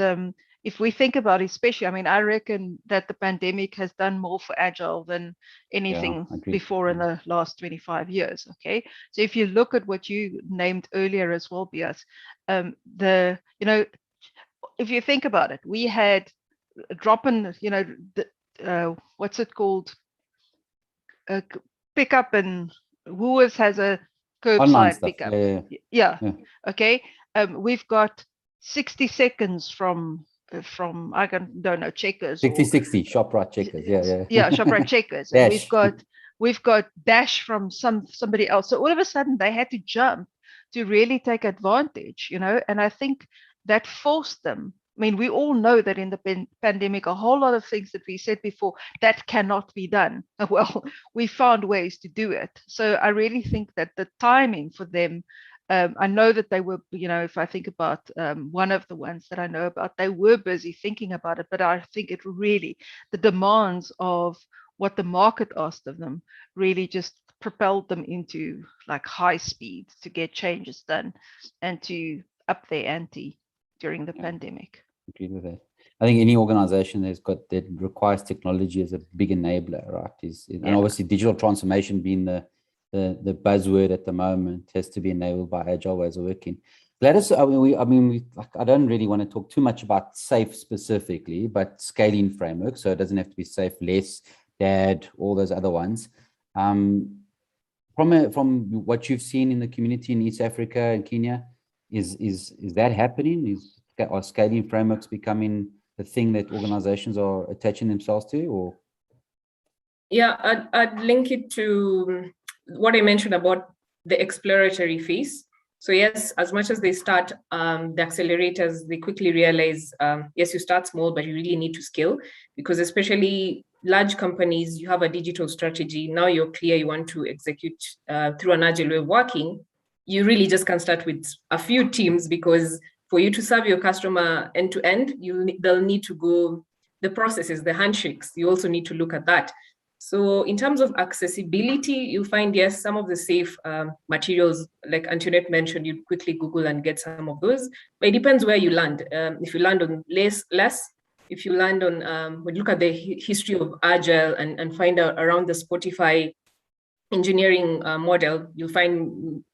if we think about it, especially, I reckon that the pandemic has done more for Agile than anything before in the last 25 years. Okay, so if you look at what you named earlier as well, Bias, if you think about it, we had a drop in, what's it called? Pickup, and Woolworths has a curbside pickup. Yeah. Okay. We've got 60 seconds from I don't know, Checkers. 60 ShopRite Checkers. Yeah. ShopRite Checkers. And we've got Dash from somebody else. So all of a sudden they had to jump to really take advantage, and I think that forced them. We all know that in the pandemic, a whole lot of things that we said before that cannot be done. Well, we found ways to do it. So I really think that the timing for them, I know that they were, if I think about one of the ones that I know about, they were busy thinking about it, but I think it really, the demands of what the market asked of them really just propelled them into like high speed to get changes done and to up their ante during the pandemic. Agree with that. I think any organization that requires technology as a big enabler, right? And obviously digital transformation being the buzzword at the moment has to be enabled by Agile ways of working. Gladys, I don't really want to talk too much about SAFe specifically, but scaling framework. So it doesn't have to be SAFe, less, DAD, all those other ones. From what you've seen in the community in East Africa and Kenya, is that happening? Are scaling frameworks becoming the thing that organizations are attaching themselves to? Or yeah, I'd link it to what I mentioned about the exploratory phase. So yes, as much as they start the accelerators, they quickly realize, yes, you start small, but you really need to scale, because especially large companies, you have a digital strategy. Now you're clear you want to execute through an agile way of working. You really just can start with a few teams, because for you to serve your customer end to end, they'll need to go the processes, the handshakes. You also need to look at that. So in terms of accessibility, you find, yes, some of the SAFe materials, like Antoinette mentioned, you quickly Google and get some of those, but it depends where you land. If you land on less, if you land on, when you look at the history of Agile and find out around the Spotify engineering model, you'll find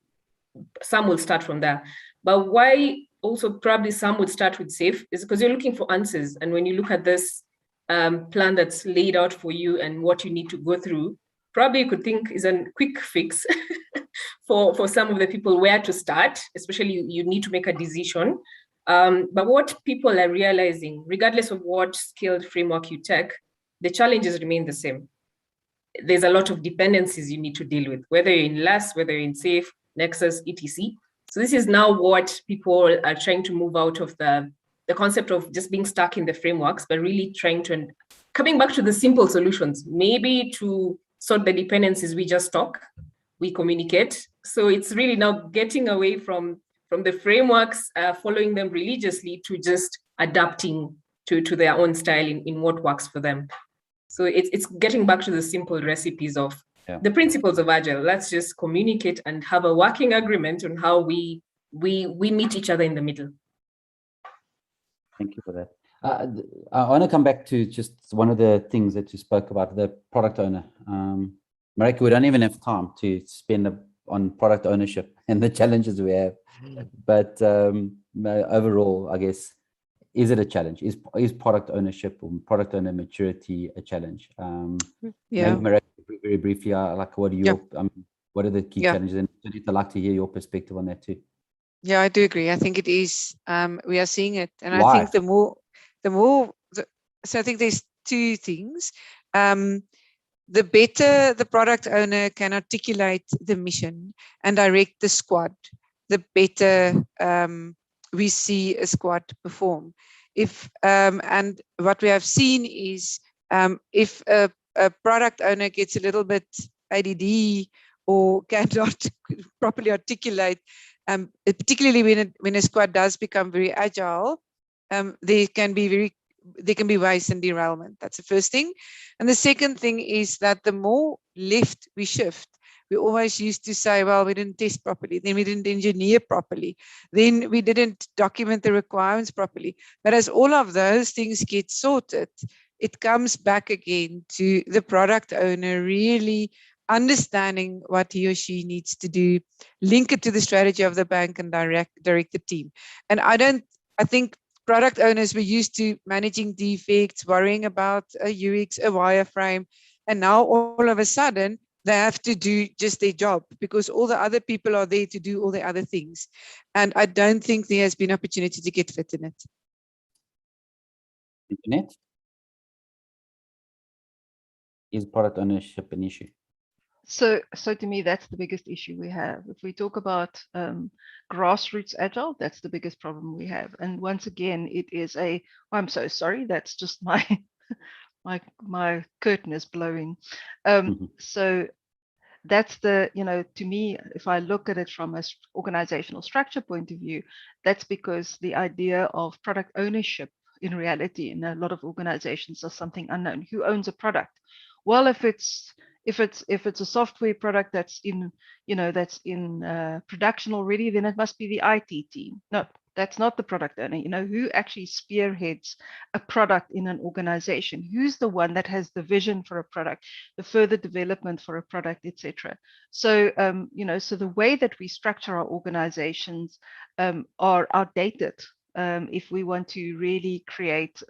some will start from there. But why also probably some would start with SAFe is because you're looking for answers. And when you look at this plan that's laid out for you and what you need to go through, probably you could think is a quick fix for some of the people where to start, especially you need to make a decision. But what people are realizing, regardless of what skilled framework you take, the challenges remain the same. There's a lot of dependencies you need to deal with, whether you're in LAS, whether you're in SAFe, Nexus, etc. So this is now what people are trying to move out of the concept of just being stuck in the frameworks, but really trying to, coming back to the simple solutions, maybe to sort the dependencies. We just talk, we communicate. So it's really now getting away from the frameworks, following them religiously, to just adapting to their own style in what works for them. So it's getting back to the simple recipes of the principles of Agile. Let's just communicate and have a working agreement on how we meet each other in the middle. Thank you for that. I want to come back to just one of the things that you spoke about, the product owner. Marika, we don't even have time to spend on product ownership and the challenges we have. But overall, I guess, is it a challenge? Is product ownership or product owner maturity a challenge? Maybe Marika, very briefly, what are your what are the key challenges? And I'd like to hear your perspective on that too. Yeah, I do agree. I think it is. We are seeing it, and Why? I think the more. So I think there's two things. the better the product owner can articulate the mission and direct the squad, the better we see a squad perform. And what we have seen is if a product owner gets a little bit ADD or cannot properly articulate, particularly when a squad does become very agile, there can be waste and derailment. That's the first thing. And the second thing is that the more left we shift, we always used to say, well, we didn't test properly, then we didn't engineer properly, then we didn't document the requirements properly. But as all of those things get sorted, it comes back again to the product owner really understanding what he or she needs to do, link it to the strategy of the bank and direct the team. And I think product owners were used to managing defects, worrying about a UX, a wireframe, and now all of a sudden they have to do just their job because all the other people are there to do all the other things. And I don't think there has been opportunity to get fit in it. Antoinette? Is product ownership an issue? So to me, that's the biggest issue we have. If we talk about grassroots agile, that's the biggest problem we have. And once again, it is I'm so sorry, that's just my my curtain is blowing. So that's to me, if I look at it from an organizational structure point of view, that's because the idea of product ownership in reality in a lot of organizations are something unknown. Who owns a product? Well, if it's a software product that's in production already, then it must be the IT team. No, that's not the product owner. Who actually spearheads a product in an organization? Who's the one that has the vision for a product, the further development for a product, etc. So so the way that we structure our organizations are outdated if we want to really create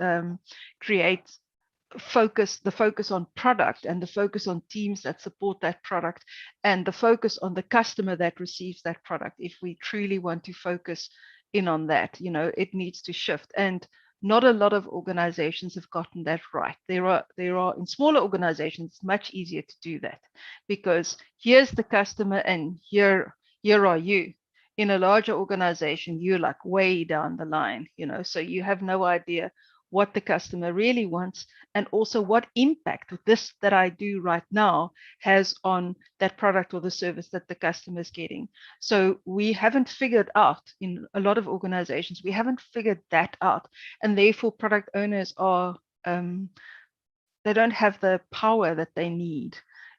the focus on product and the focus on teams that support that product and the focus on the customer that receives that product. If we truly want to focus in on that, it needs to shift. And not a lot of organizations have gotten that right. There are in smaller organizations, it's much easier to do that because here's the customer and here are you. In a larger organization, you're like way down the line, so you have no idea what the customer really wants and also what impact this that I do right now has on that product or the service that the customer is getting. So we haven't figured out in a lot of organizations, we haven't figured that out. And therefore product owners are, they don't have the power that they need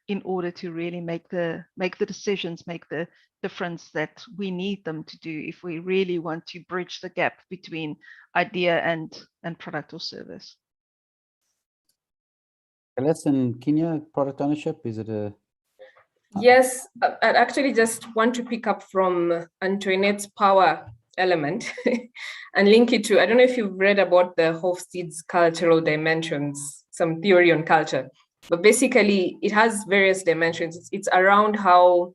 in order to really make the decisions, make the difference that we need them to do if we really want to bridge the gap between idea and product or service. In Kenya, product ownership, is it a... Yes, I actually just want to pick up from Antoinette's power element and link it to, I don't know if you've read about the Hofstede's cultural dimensions, some theory on culture, but basically it has various dimensions. It's around how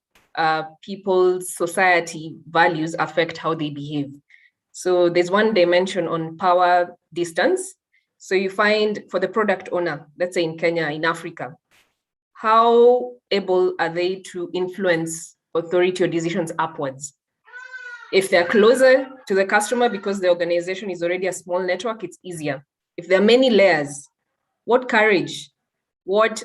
people's society values affect how they behave. So there's one dimension on power distance. So you find for the product owner, let's say in Kenya, in Africa, how able are they to influence authority or decisions upwards? If they're closer to the customer because the organization is already a small network, it's easier. If there are many layers, what courage, what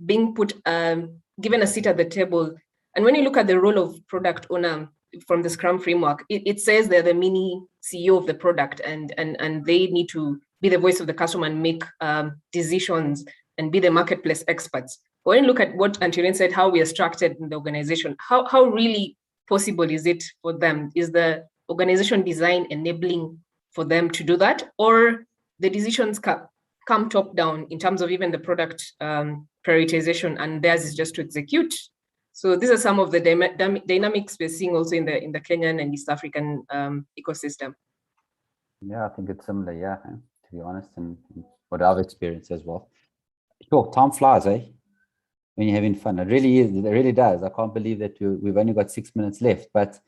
being put, given a seat at the table. And when you look at the role of product owner from the Scrum framework, it says they're the mini CEO of the product and they need to be the voice of the customer and make decisions and be the marketplace experts. But when you look at what Antoinette said, how we are structured in the organization, how really possible is it for them? Is the organization design enabling for them to do that? Or the decisions come top down in terms of even the product prioritization and theirs is just to execute? So these are some of the dynamics we're seeing also in the Kenyan and East African ecosystem. Yeah, I think it's similar, yeah, to be honest, and what I've experienced as well. Sure, time flies, eh? When you're having fun. It really is, it really does. I can't believe that we've only got 6 minutes left, but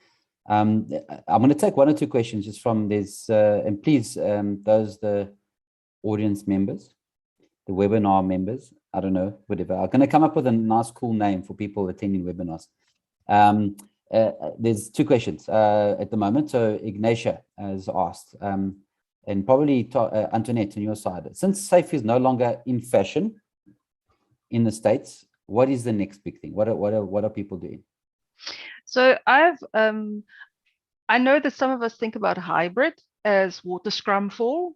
I'm going to take one or two questions just from this, and please, those the audience members, the webinar members, I don't know, whatever. I'm going to come up with a nice, cool name for people attending webinars. There's two questions at the moment. So Ignatia has asked, and probably Antoinette on your side, since SAFE is no longer in fashion in the States, what is the next big thing? What are people doing? So I know that some of us think about hybrid as water scrum fall,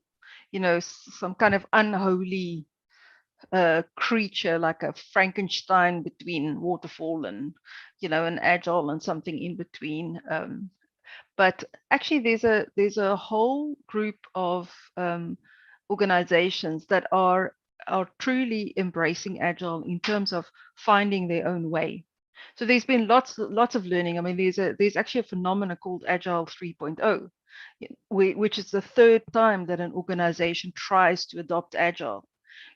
you know, some kind of unholy creature like a Frankenstein between waterfall and, you know, an agile and something in between. But actually, there's a whole group of organizations that are truly embracing agile in terms of finding their own way. So there's been lots of learning. I mean, there's actually a phenomenon called Agile 3.0, which is the third time that an organization tries to adopt Agile.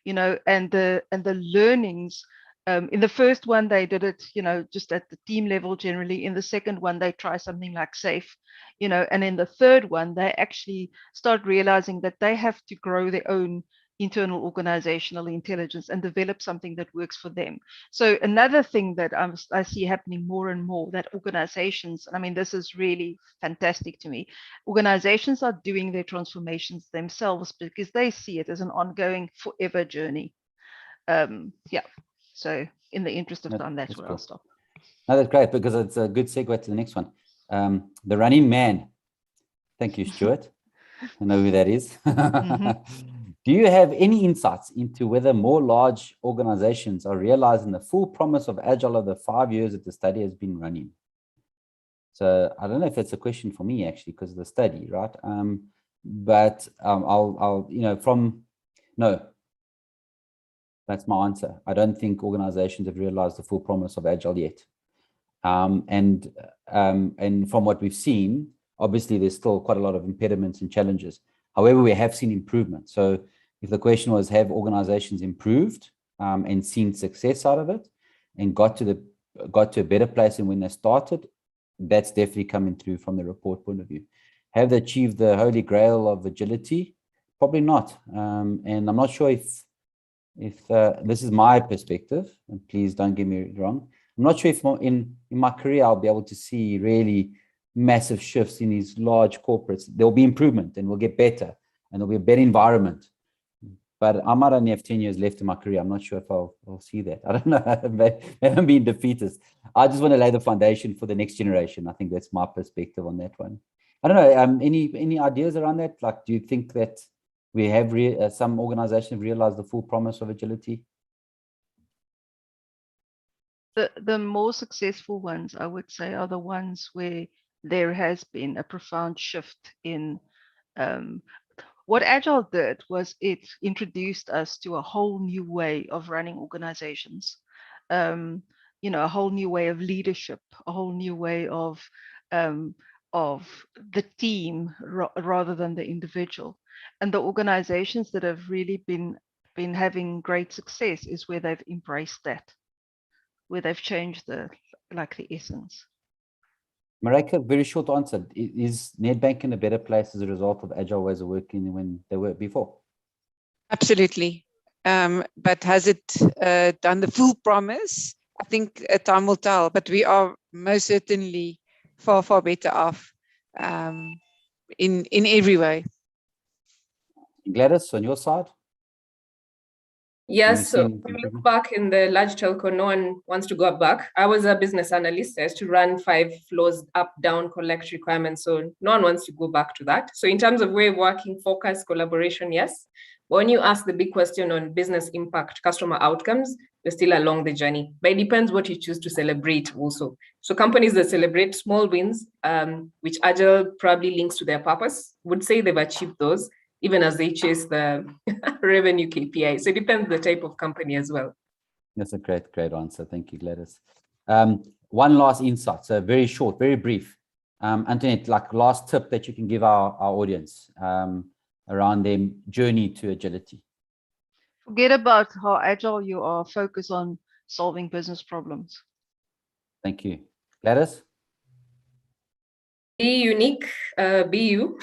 You know, and the learnings. In the first one, they did it, you know, just at the team level generally. In the second one, they try something like SAFE, you know, and in the third one, they actually start realizing that they have to grow their own internal organizational intelligence and develop something that works for them. So another thing that I see happening more and more, that organizations, I mean, this is really fantastic to me, organizations are doing their transformations themselves because they see it as an ongoing forever journey. Yeah. So in the interest of time, that's where cool. I'll stop. No, that's great, because it's a good segue to the next one. The Running Man. Thank you, Stuart. I know who that is. Do you have any insights into whether more large organizations are realizing the full promise of Agile over the 5 years that the study has been running? So I don't know if that's a question for me, actually, because of the study, right? But I'll, you know, no. That's my answer. I don't think organizations have realized the full promise of Agile yet. And from what we've seen, obviously, there's still quite a lot of impediments and challenges. However, we have seen improvement. So if the question was, have organizations improved and seen success out of it and got to a better place than when they started, that's definitely coming through from the report point of view. Have they achieved the holy grail of agility? Probably not. And I'm not sure if this is my perspective, and please don't get me wrong, I'm not sure if in my career I'll be able to see really massive shifts in these large corporates. There'll be improvement and we'll get better and there'll be a better environment. But I might only have 10 years left in my career. I'm not sure if I'll see that. I don't know. I haven't been defeatist. I just want to lay the foundation for the next generation. I think that's my perspective on that one. I don't know. Any ideas around that? Like, do you think that we have some organizations have realized the full promise of agility? The more successful ones, I would say, are the ones where there has been a profound shift in what Agile did was it introduced us to a whole new way of running organizations, you know, a whole new way of leadership, a whole new way of the team rather than the individual. And the organizations that have really been having great success is where they've embraced that, where they've changed the essence. Marika, very short answer. Is Nedbank in a better place as a result of Agile ways of working than when they were before? Absolutely. But has it done the full promise? I think time will tell, but we are most certainly far, far better off in every way. Gladys, on your side? Yes, so when we look back in the large telco, no one wants to go back. I was a business analyst. I used to run 5 floors up, down, collect requirements. So no one wants to go back to that. So in terms of way of working, focus, collaboration, yes. But when you ask the big question on business impact, customer outcomes, we're still along the journey. But it depends what you choose to celebrate also. So companies that celebrate small wins, which Agile probably links to their purpose, would say they've achieved those, even as they chase the revenue KPI. So it depends the type of company as well. That's a great answer. Thank you, Gladys. One last insight, so very short, very brief. Antoinette, like last tip that you can give our audience around their journey to agility. Forget about how agile you are, focus on solving business problems. Thank you. Gladys? Be unique, be you,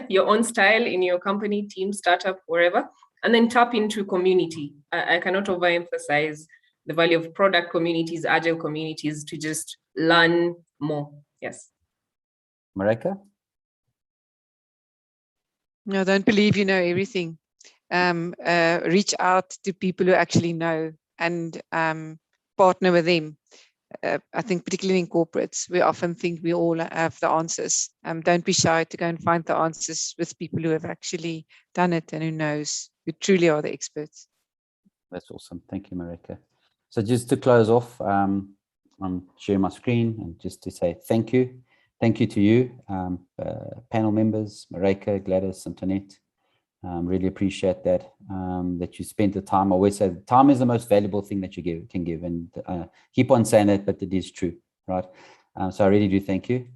your own style in your company, team, startup, wherever, And then tap into community. I cannot overemphasize the value of product communities, agile communities, to just learn more. Yes. Marika? No, don't believe you know everything. Reach out to people who actually know and partner with them. I think particularly in corporates, we often think we all have the answers. Don't be shy to go and find the answers with people who have actually done it and who knows, who truly are the experts. That's awesome. Thank you, Marika. So just to close off, I'm sharing my screen and just to say thank you. Thank you to you, panel members, Marika, Gladys, Antoinette. Really appreciate that, that you spent the time. I always say time is the most valuable thing that you can give, and keep on saying that, but it is true, right? So I really do thank you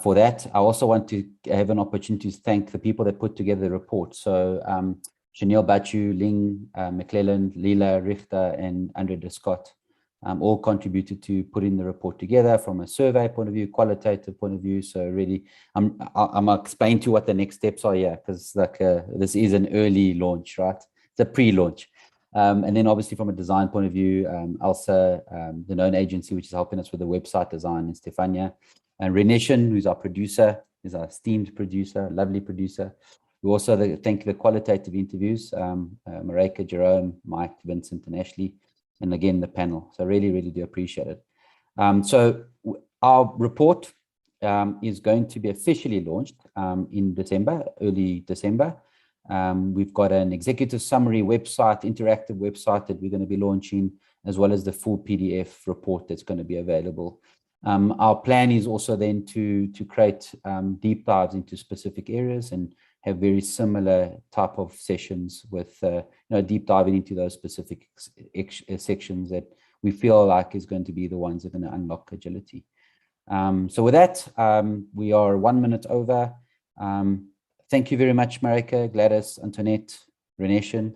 for that. I also want to have an opportunity to thank the people that put together the report. So Chanel Bachu, Ling, McClellan, Leela, Richter, and Andre de Scott all contributed to putting the report together from a survey point of view, qualitative point of view. So really, I'm gonna explain to you what the next steps are here, because like this is an early launch, right? It's a pre-launch. And then obviously from a design point of view, Elsa, the known agency, which is helping us with the website design, and Stefania, and Reneshan, who's our producer, is our esteemed producer, lovely producer. We also thank the qualitative interviews, Marika, Jerome, Mike, Vincent, and Ashley, and again, the panel. So really, really do appreciate it. So our report is going to be officially launched in December, early December. We've got an executive summary website, interactive website that we're going to be launching, as well as the full PDF report that's going to be available. Our plan is also then to create deep dives into specific areas and have very similar type of sessions with deep diving into those specific sections that we feel like is going to be the ones that are going to unlock agility. So with that, we are 1 minute over. Thank you very much, Marika, Gladys, Antoinette, Reneshan.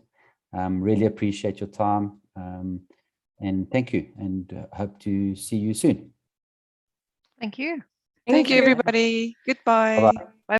Really appreciate your time. And thank you, and hope to see you soon. Thank you. Thank you, everybody. Goodbye. Bye-bye.